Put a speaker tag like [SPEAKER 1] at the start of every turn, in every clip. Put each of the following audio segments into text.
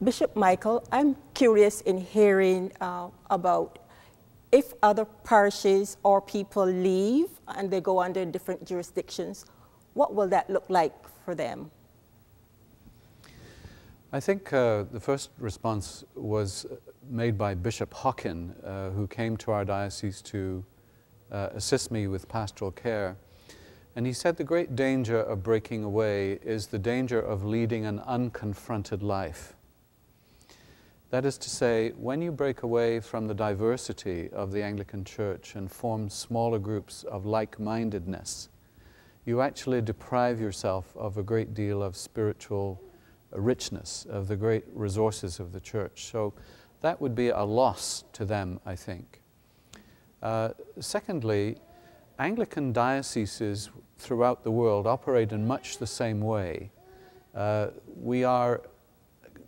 [SPEAKER 1] Bishop Michael, I'm curious in hearing about if other parishes or people leave and they go under different jurisdictions, what will that look like for them?
[SPEAKER 2] I think the first response was made by Bishop Hawken, who came to our diocese to assist me with pastoral care. And he said the great danger of breaking away is the danger of leading an unconfronted life. That is to say, when you break away from the diversity of the Anglican Church and form smaller groups of like-mindedness, you actually deprive yourself of a great deal of spiritual richness, of the great resources of the Church. So that would be a loss to them, I think. Secondly, Anglican dioceses throughout the world operate in much the same way. We are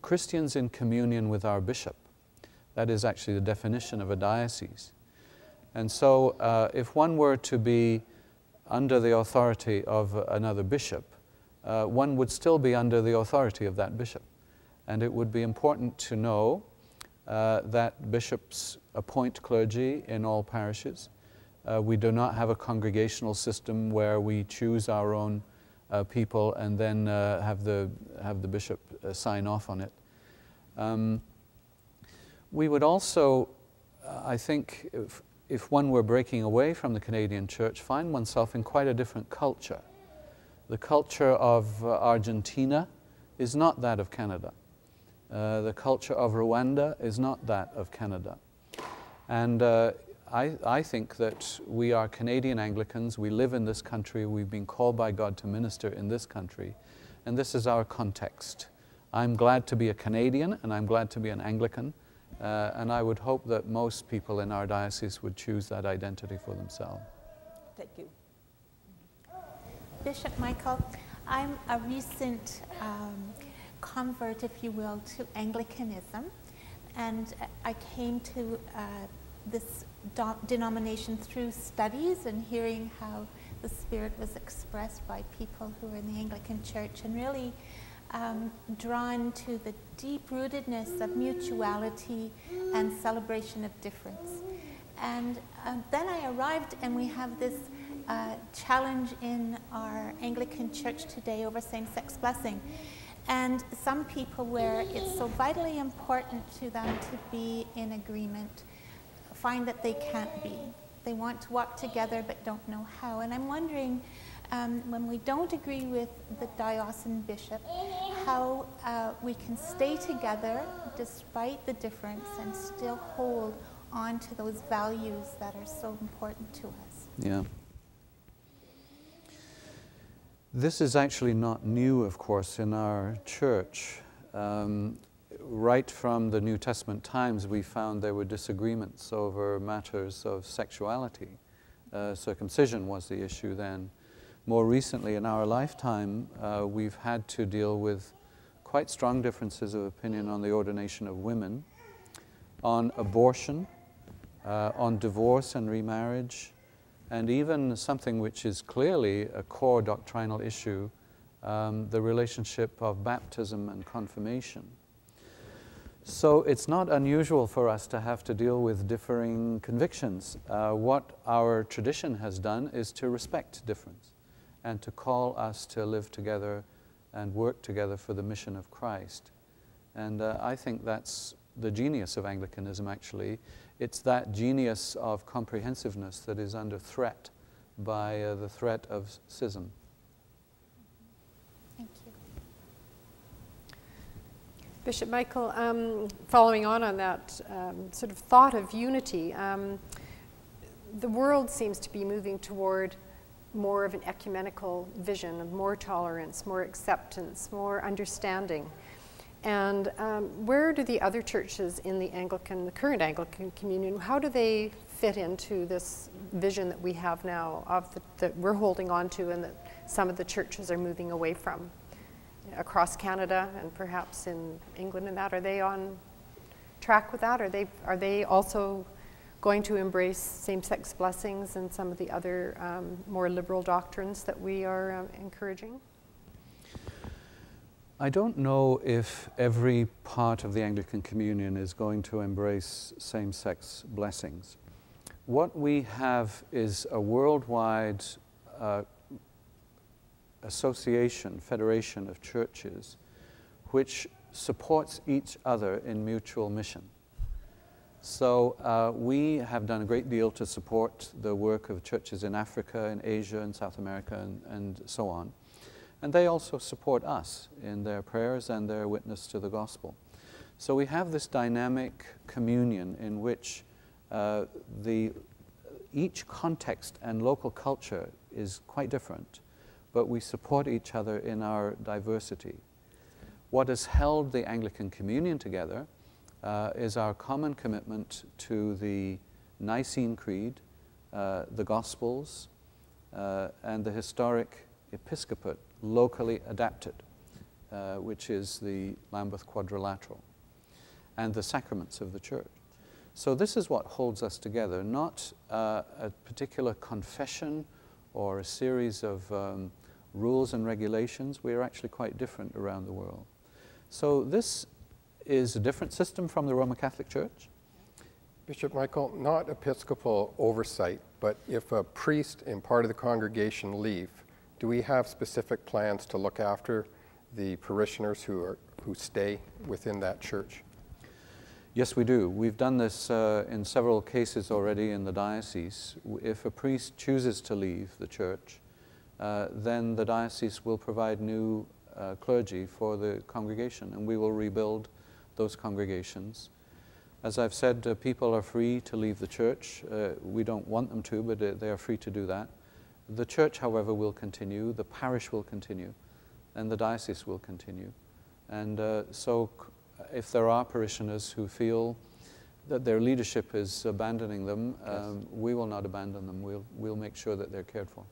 [SPEAKER 2] Christians in communion with our bishop. That is actually the definition of a diocese. And so if one were to be under the authority of another bishop, one would still be under the authority of that bishop. And it would be important to know that bishops appoint clergy in all parishes. We do not have a congregational system where we choose our own people and then have the bishop sign off on it. We would also, I think, if one were breaking away from the Canadian Church, find oneself in quite a different culture. The culture of Argentina is not that of Canada. The culture of Rwanda is not that of Canada. And I think that we are Canadian Anglicans, we live in this country, we've been called by God to minister in this country, and this is our context. I'm glad to be a Canadian and I'm glad to be an Anglican, and I would hope that most people in our diocese would choose that identity for themselves.
[SPEAKER 1] Thank you.
[SPEAKER 3] Bishop Michael, I'm a recent convert, if you will, to Anglicanism, and I came to this denomination through studies and hearing how the Spirit was expressed by people who are in the Anglican Church, and really drawn to the deep-rootedness of mutuality and celebration of difference. And then I arrived, and we have this challenge in our Anglican Church today over same-sex blessing. And some people, where it's so vitally important to them to be in agreement, find that they can't be. They want to walk together but don't know how. And I'm wondering, when we don't agree with the diocesan bishop, how we can stay together despite the difference and still hold on to those values that are so important to us.
[SPEAKER 2] Yeah. This is actually not new, of course, in our church. Right from the New Testament times, we found there were disagreements over matters of sexuality. Circumcision was the issue then. More recently, in our lifetime, we've had to deal with quite strong differences of opinion on the ordination of women, on abortion, on divorce and remarriage, and even something which is clearly a core doctrinal issue, the relationship of baptism and confirmation. So it's not unusual for us to have to deal with differing convictions. What our tradition has done is to respect difference and to call us to live together and work together for the mission of Christ. And I think that's the genius of Anglicanism, actually. It's that genius of comprehensiveness that is under threat by the threat of schism.
[SPEAKER 3] Thank you.
[SPEAKER 4] Bishop Michael, following on that sort of thought of unity, the world seems to be moving toward more of an ecumenical vision of more tolerance, more acceptance, more understanding. And where do the other churches in the current Anglican communion, how do they fit into this vision that we have now that we're holding on to and that some of the churches are moving away from across Canada and perhaps in England and that? Are they on track with that? Are they also going to embrace same-sex blessings and some of the other more liberal doctrines that we are encouraging?
[SPEAKER 2] I don't know if every part of the Anglican Communion is going to embrace same-sex blessings. What we have is a worldwide association, federation of churches, which supports each other in mutual mission. So we have done a great deal to support the work of churches in Africa, in Asia, in South America, and so on. And they also support us in their prayers and their witness to the gospel. So we have this dynamic communion in which each context and local culture is quite different, but we support each other in our diversity. What has held the Anglican Communion together is our common commitment to the Nicene Creed, the Gospels, and the historic episcopate, locally adapted, which is the Lambeth Quadrilateral, and the sacraments of the Church. So this is what holds us together, not a particular confession or a series of rules and regulations. We are actually quite different around the world. So this is a different system from the Roman Catholic Church.
[SPEAKER 5] Bishop Michael, not episcopal oversight, but if a priest and part of the congregation leave, do we have specific plans to look after the parishioners who stay within that church?
[SPEAKER 2] Yes, we do. We've done this in several cases already in the diocese. If a priest chooses to leave the church, then the diocese will provide new clergy for the congregation, and we will rebuild those congregations. As I've said, people are free to leave the church. We don't want them to, but they are free to do that. The church, however, will continue, the parish will continue, and the diocese will continue. And so if there are parishioners who feel that their leadership is abandoning them, yes, we will not abandon them. We'll make sure that they're cared for.